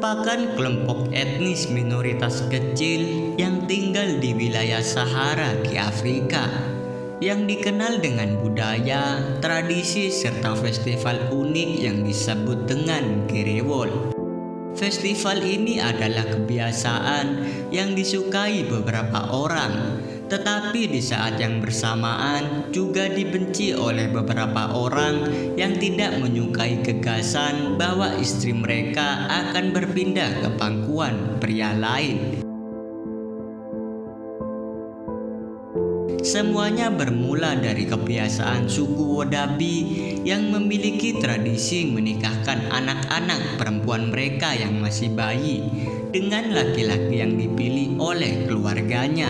merupakan kelompok etnis minoritas kecil yang tinggal di wilayah Sahara di Afrika, yang dikenal dengan budaya, tradisi, serta festival unik yang disebut dengan Gerewol. Festival ini adalah kebiasaan yang disukai beberapa orang, tetapi di saat yang bersamaan juga dibenci oleh beberapa orang yang tidak menyukai gagasan bahwa istri mereka akan berpindah ke pangkuan pria lain. Semuanya bermula dari kebiasaan suku Wodabi yang memiliki tradisi menikahkan anak-anak perempuan mereka yang masih bayi dengan laki-laki yang dipilih oleh keluarganya.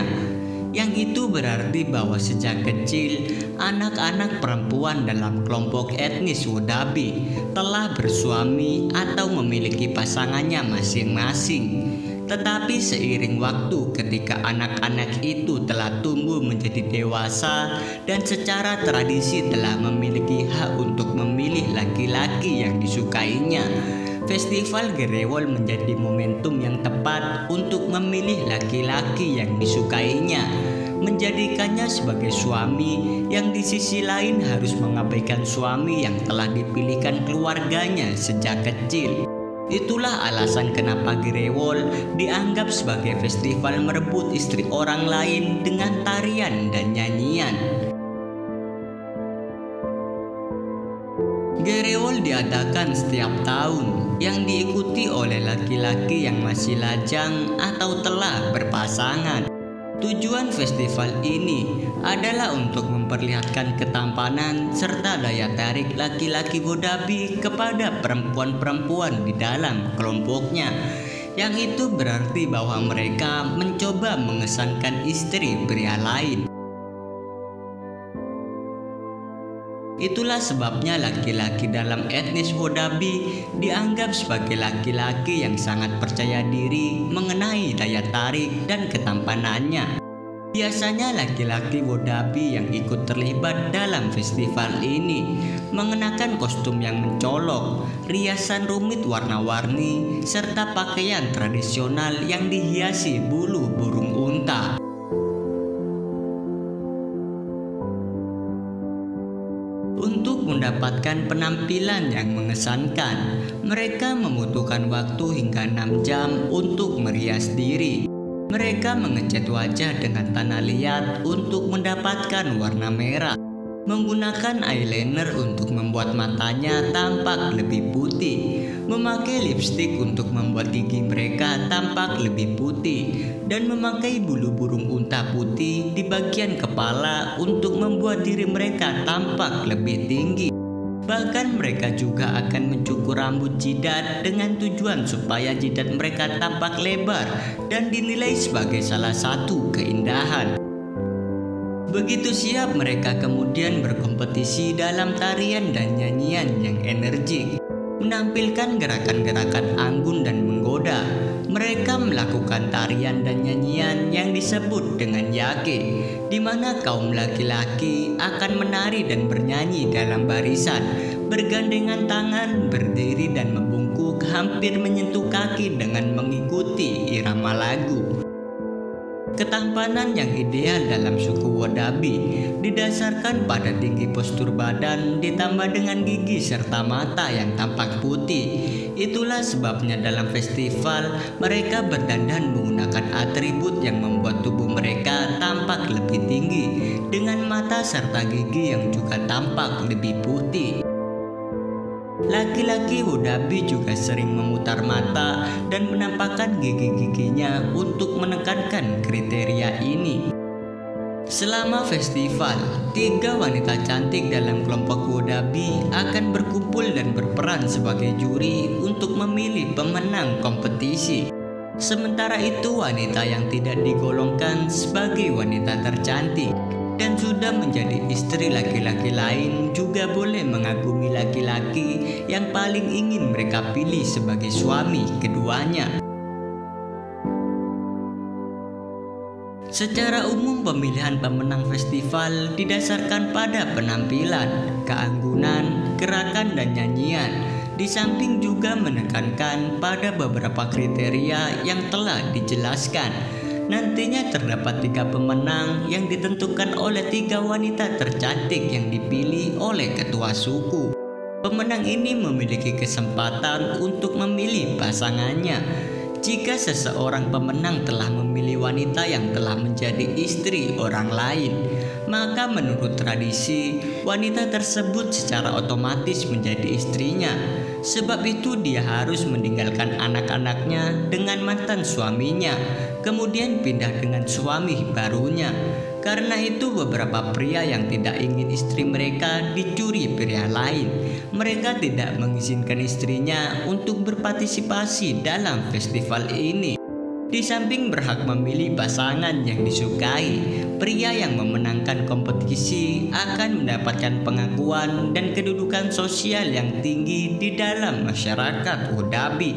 Yang itu berarti bahwa sejak kecil anak-anak perempuan dalam kelompok etnis Wodabi telah bersuami atau memiliki pasangannya masing-masing. Tetapi seiring waktu ketika anak-anak itu telah tumbuh menjadi dewasa dan secara tradisi telah memiliki hak untuk memilih laki-laki yang disukainya, Festival Gerewol menjadi momentum yang tepat untuk memilih laki-laki yang disukainya, menjadikannya sebagai suami yang di sisi lain harus mengabaikan suami yang telah dipilihkan keluarganya sejak kecil. Itulah alasan kenapa Gerewol dianggap sebagai festival merebut istri orang lain dengan tarian dan nyanyian. Gerewol diadakan setiap tahun yang diikuti oleh laki-laki yang masih lajang atau telah berpasangan. Tujuan festival ini adalah untuk memperlihatkan ketampanan serta daya tarik laki-laki Wodabi kepada perempuan-perempuan di dalam kelompoknya. Yang itu berarti bahwa mereka mencoba mengesankan istri pria lain. Itulah sebabnya laki-laki dalam etnis Wodabi dianggap sebagai laki-laki yang sangat percaya diri mengenai daya tarik dan ketampanannya. Biasanya laki-laki Wodabi yang ikut terlibat dalam festival ini mengenakan kostum yang mencolok, riasan rumit warna-warni, serta pakaian tradisional yang dihiasi bulu burung unta. Untuk mendapatkan penampilan yang mengesankan, mereka membutuhkan waktu hingga 6 jam untuk merias diri. Mereka mengecat wajah dengan tanah liat untuk mendapatkan warna merah, menggunakan eyeliner untuk membuat matanya tampak lebih putih, memakai lipstik untuk membuat gigi mereka tampak lebih putih, dan memakai bulu burung unta putih di bagian kepala untuk membuat diri mereka tampak lebih tinggi. Bahkan mereka juga akan mencukur rambut jidat dengan tujuan supaya jidat mereka tampak lebar dan dinilai sebagai salah satu keindahan. Begitu siap, mereka kemudian berkompetisi dalam tarian dan nyanyian yang energik, menampilkan gerakan-gerakan anggun dan menggoda. Mereka melakukan tarian dan nyanyian yang disebut dengan yake, di mana kaum laki-laki akan menari dan bernyanyi dalam barisan, bergandengan tangan, berdiri dan membungkuk hampir menyentuh kaki dengan mengikuti irama lagu. Ketampanan yang ideal dalam suku Wodabi didasarkan pada tinggi postur badan ditambah dengan gigi serta mata yang tampak putih. Itulah sebabnya dalam festival mereka berdandan menggunakan atribut yang membuat tubuh mereka tampak lebih tinggi dengan mata serta gigi yang juga tampak lebih putih. Laki-laki Wodabi juga sering memutar mata dan menampakkan gigi-giginya untuk menekankan kriteria ini. Selama festival, 3 wanita cantik dalam kelompok Wodabi akan berkumpul dan berperan sebagai juri untuk memilih pemenang kompetisi. Sementara itu, wanita yang tidak digolongkan sebagai wanita tercantik dan sudah menjadi istri laki-laki lain juga boleh mengagumi laki-laki yang paling ingin mereka pilih sebagai suami keduanya. Secara umum, pemilihan pemenang festival didasarkan pada penampilan, keanggunan, gerakan dan nyanyian, Di samping juga menekankan pada beberapa kriteria yang telah dijelaskan. Nantinya terdapat 3 pemenang yang ditentukan oleh 3 wanita tercantik yang dipilih oleh ketua suku. Pemenang ini memiliki kesempatan untuk memilih pasangannya. Jika seseorang pemenang telah memilih wanita yang telah menjadi istri orang lain, maka menurut tradisi, wanita tersebut secara otomatis menjadi istrinya. Sebab itu dia harus meninggalkan anak-anaknya dengan mantan suaminya, kemudian pindah dengan suami barunya. Karena itu beberapa pria yang tidak ingin istri mereka dicuri pria lain, mereka tidak mengizinkan istrinya untuk berpartisipasi dalam festival ini. Di samping berhak memilih pasangan yang disukai, pria yang memenangkan kompetisi akan mendapatkan pengakuan dan kedudukan sosial yang tinggi di dalam masyarakat Abu Dhabi.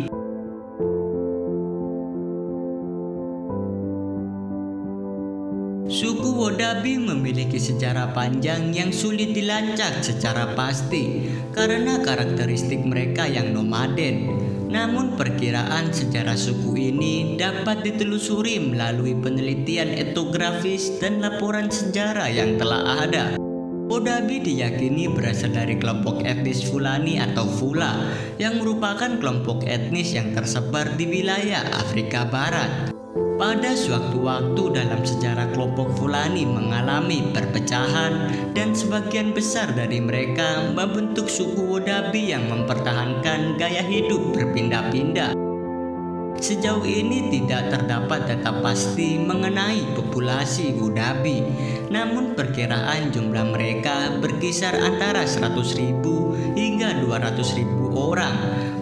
Suku Wodhabi memiliki sejarah panjang yang sulit dilacak secara pasti karena karakteristik mereka yang nomaden. Namun perkiraan sejarah suku ini dapat ditelusuri melalui penelitian etnografis dan laporan sejarah yang telah ada. Wodhabi diyakini berasal dari kelompok etnis Fulani atau Fula yang merupakan kelompok etnis yang tersebar di wilayah Afrika Barat. Pada suatu waktu dalam sejarah kelompok Fulani mengalami perpecahan dan sebagian besar dari mereka membentuk suku Wodhabi yang mempertahankan gaya hidup berpindah-pindah. Sejauh ini tidak terdapat data pasti mengenai populasi Wodhabi, namun perkiraan jumlah mereka berkisar antara 100.000 hingga 200.000 orang.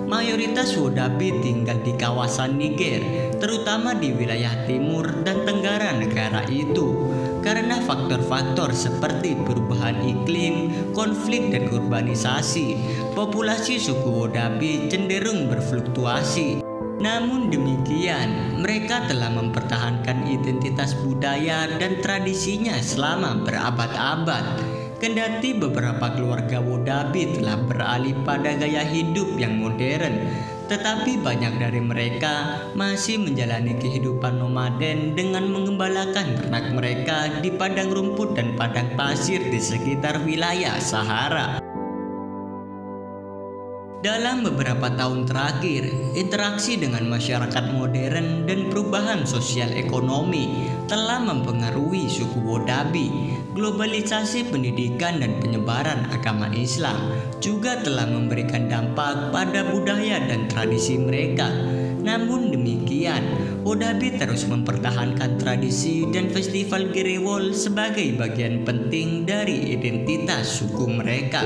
Mayoritas Wodhabi tinggal di kawasan Niger, terutama di wilayah timur dan tenggara negara itu. Karena faktor-faktor seperti perubahan iklim, konflik dan urbanisasi, populasi suku Wodhabi cenderung berfluktuasi. Namun demikian, mereka telah mempertahankan identitas budaya dan tradisinya selama berabad-abad. Kendati beberapa keluarga Wodhabi telah beralih pada gaya hidup yang modern, tetapi banyak dari mereka masih menjalani kehidupan nomaden dengan mengembalakan ternak mereka di padang rumput dan padang pasir di sekitar wilayah Sahara. Dalam beberapa tahun terakhir, interaksi dengan masyarakat modern dan perubahan sosial ekonomi telah mempengaruhi suku Wodhabi. Globalisasi pendidikan dan penyebaran agama Islam juga telah memberikan dampak pada budaya dan tradisi mereka. Namun demikian, Wodhabi terus mempertahankan tradisi dan festival Gerewol sebagai bagian penting dari identitas suku mereka.